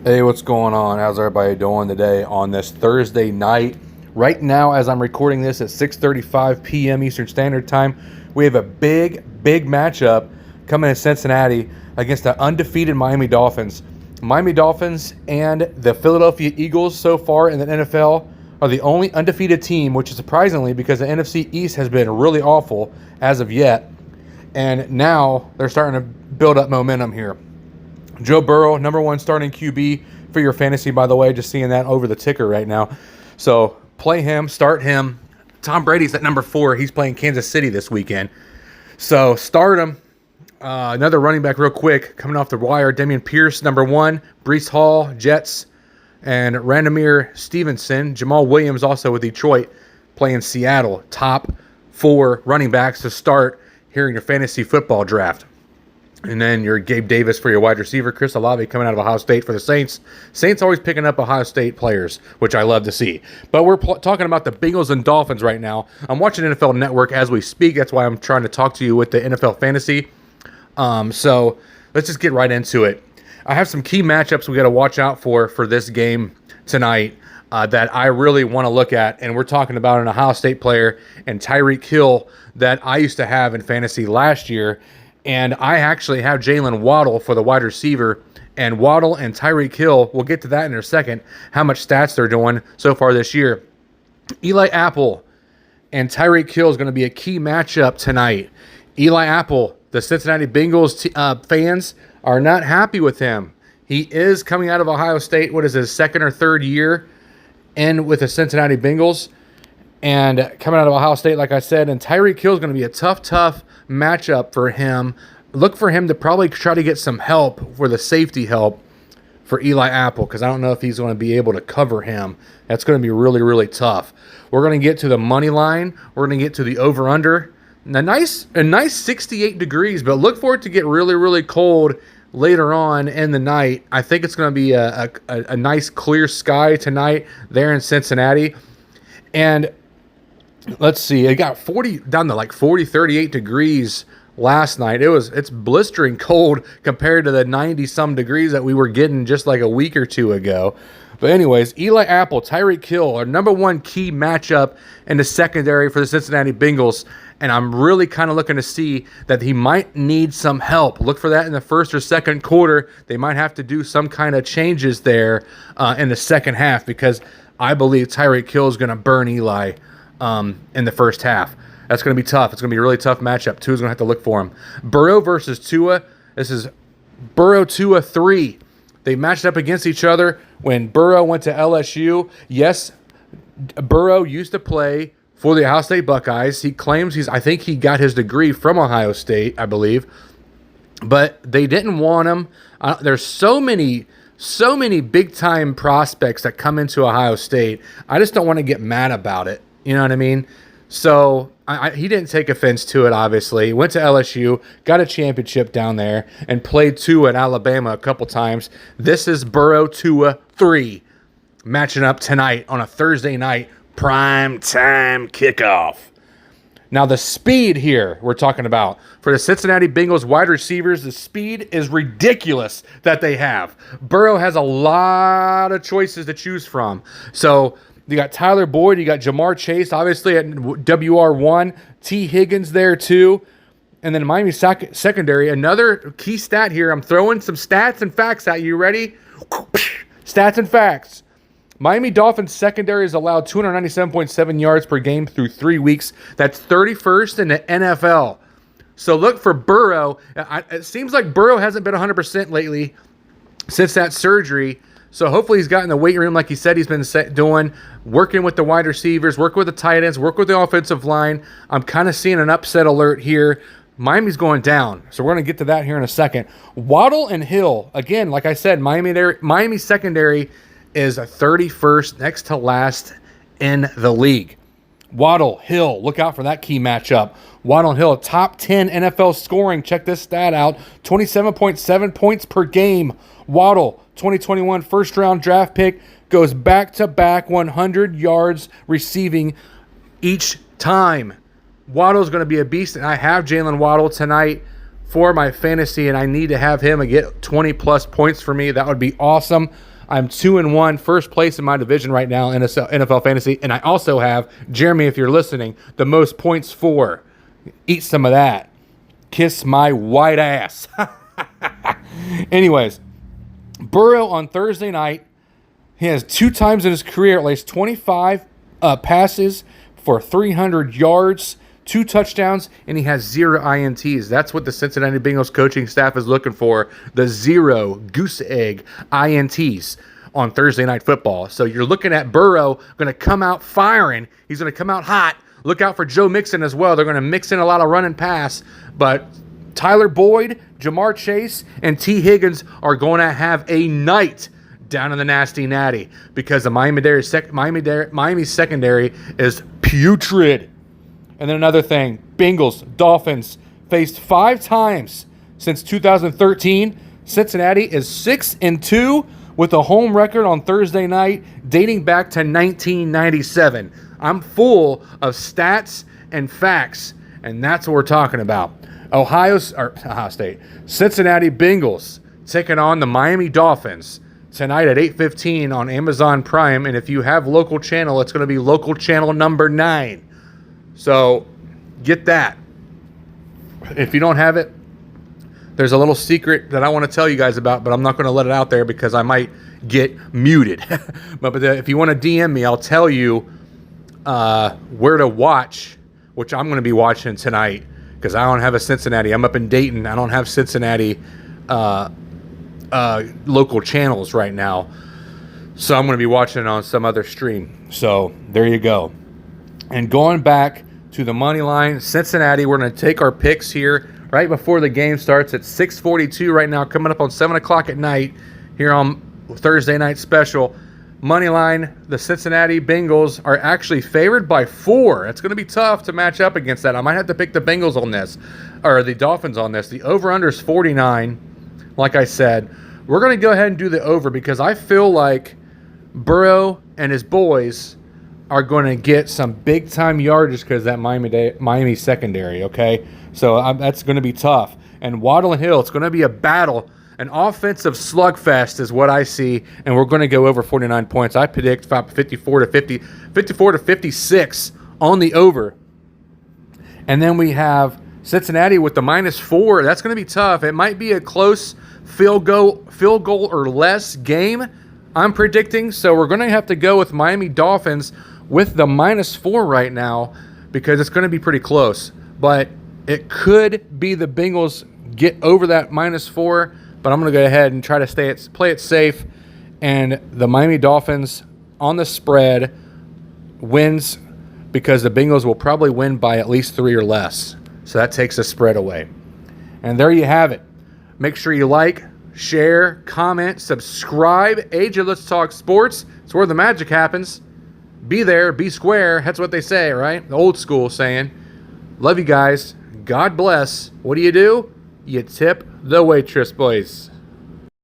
Hey, what's going on? How's everybody doing today on this Thursday night? Right now, as I'm recording this at 6:35 p.m. Eastern Standard Time, we have a big matchup coming in Cincinnati against the undefeated Miami Dolphins. Miami Dolphins and the Philadelphia Eagles so far in the NFL are the only undefeated team, which is surprisingly because the NFC East has been really awful as of yet. And now they're starting to build up momentum here. Joe Burrow, number one starting QB for your fantasy, by the way, just seeing that over the ticker right now. So play him, start him. Tom Brady's at number 4. He's playing Kansas City this weekend. So start him. Another running back real quick, coming off the wire, Dameon Pierce, number 1. Breece Hall, Jets, and Randamir Stevenson. Jamal Williams also with Detroit, playing Seattle. Top 4 running backs to start here in your fantasy football draft. And then your Gabe Davis for your wide receiver. Chris Olave coming out of Ohio State for the Saints. Saints always picking up Ohio State players, which I love to see. But we're talking about the Bengals and Dolphins right now. I'm watching NFL Network as we speak. That's why I'm trying to talk to you with the NFL Fantasy. So let's just get right into it. I have some key matchups we got to watch out for this game tonight that I really want to look at. And we're talking about an Ohio State player and Tyreek Hill that I used to have in fantasy last year. And I actually have Jalen Waddle for the wide receiver. And Waddle and Tyreek Hill, we'll get to that in a second, how much stats they're doing so far this year. Eli Apple and Tyreek Hill is going to be a key matchup tonight. Eli Apple, the Cincinnati Bengals fans are not happy with him. He is coming out of Ohio State, what is his second or third year in with the Cincinnati Bengals. And coming out of Ohio State, like I said, and Tyreek Hill is going to be a tough matchup for him. Look for him to probably try to get some help for the safety help for Eli Apple, because I don't know if he's going to be able to cover him. That's going to be really tough. We're going to get to the money line. We're going to get to the over-under. A nice 68 degrees, but look for it to get really cold later on in the night. I think it's going to be a nice clear sky tonight there in Cincinnati. And let's see, it got 40 down to like 38 degrees last night. It's blistering cold compared to the 90 some degrees that we were getting just like a week or two ago. But anyways, Eli Apple, Tyreek Hill, our number 1 key matchup in the secondary for the Cincinnati Bengals. And I'm really kind of looking to see that he might need some help. Look for that in the first or second quarter. They might have to do some kind of changes there in the second half, because I believe Tyreek Hill is going to burn Eli in the first half. That's going to be tough. It's going to be a really tough matchup. Tua's going to have to look for him. Burrow versus Tua. This is Burrow Tua III. They matched up against each other when Burrow went to LSU. Yes, Burrow used to play for the Ohio State Buckeyes. He claims I think he got his degree from Ohio State, I believe. But they didn't want him. There's so many big-time prospects that come into Ohio State. I just don't want to get mad about it. You know what I mean? So he didn't take offense to it, obviously. He went to LSU, got a championship down there, and played Tua at Alabama a couple times. This is Burrow Tua III matching up tonight on a Thursday night prime time kickoff. Now, the speed here we're talking about for the Cincinnati Bengals wide receivers, the speed is ridiculous that they have. Burrow has a lot of choices to choose from. So you got Tyler Boyd, you got Jamar Chase, obviously at WR1, T. Higgins there too. And then Miami secondary, another key stat here. I'm throwing some stats and facts at you. Ready? Stats and facts. Miami Dolphins secondary has allowed 297.7 yards per game through 3 weeks. That's 31st in the NFL. So look for Burrow. It seems like Burrow hasn't been 100% lately since that surgery. So hopefully he's got in the weight room like he said he's been doing, working with the wide receivers, working with the tight ends, working with the offensive line. I'm kind of seeing an upset alert here. Miami's going down, so we're going to get to that here in a second. Waddle and Hill, again, like I said, Miami secondary is 31st, next to last in the league. Waddle, Hill, look out for that key matchup. Waddle and Hill, top 10 NFL scoring. Check this stat out, 27.7 points per game. Waddle, 2021 first-round draft pick, goes back-to-back 100 yards receiving each time. Waddle's going to be a beast, and I have Jalen Waddle tonight for my fantasy, and I need to have him get 20-plus points for me. That would be awesome. I'm 2-1, first place in my division right now in NFL Fantasy, and I also have, Jeremy, if you're listening, the most points for. Eat some of that. Kiss my white ass. Anyways, Burrow on Thursday night, he has 2 times in his career at least 25 passes for 300 yards, 2 touchdowns, and he has 0 INTs. That's what the Cincinnati Bengals coaching staff is looking for, the 0 goose egg INTs on Thursday Night Football. So you're looking at Burrow going to come out firing. He's going to come out hot. Look out for Joe Mixon as well. They're going to mix in a lot of run and pass, but Tyler Boyd, Jamar Chase, and T. Higgins are going to have a night down in the nasty natty because the Miami secondary is putrid. And then another thing, Bengals, Dolphins faced 5 times since 2013. Cincinnati is 6-2 with a home record on Thursday night dating back to 1997. I'm full of stats and facts, and that's what we're talking about. Ohio State, Cincinnati Bengals taking on the Miami Dolphins tonight at 8:15 on Amazon Prime. And if you have local channel, it's going to be local channel number 9. So get that. If you don't have it, there's a little secret that I want to tell you guys about, but I'm not going to let it out there because I might get muted. but if you want to DM me, I'll tell you where to watch, which I'm going to be watching tonight because I don't have a Cincinnati. I'm up in Dayton. I don't have Cincinnati local channels right now. So I'm going to be watching it on some other stream. So there you go. And going back to the money line, Cincinnati, we're going to take our picks here right before the game starts at 6:42 right now, coming up on 7 o'clock at night here on Thursday Night Special. Money line, the Cincinnati Bengals are actually favored by 4. It's going to be tough to match up against that. I might have to pick the Bengals on this, or the Dolphins on this. The over-under is 49, like I said. We're going to go ahead and do the over because I feel like Burrow and his boys are going to get some big-time yardage because that Miami secondary, okay? So that's going to be tough. And Waddle and Hill, it's going to be a battle. An offensive slugfest is what I see, and we're going to go over 49 points. I predict 54 to 56 on the over. And then we have Cincinnati with the -4. That's going to be tough. It might be a close field goal or less game, I'm predicting. So we're going to have to go with Miami Dolphins with the -4 right now because it's going to be pretty close. But it could be the Bengals get over that -4, but I'm going to go ahead and try to play it safe. And the Miami Dolphins on the spread wins because the Bengals will probably win by at least 3 or less. So that takes the spread away. And there you have it. Make sure you like, share, comment, subscribe. Age of Let's Talk Sports. It's where the magic happens. Be there, be square. That's what they say, right? The old school saying. Love you guys. God bless. What do? You tip the waitress, boys.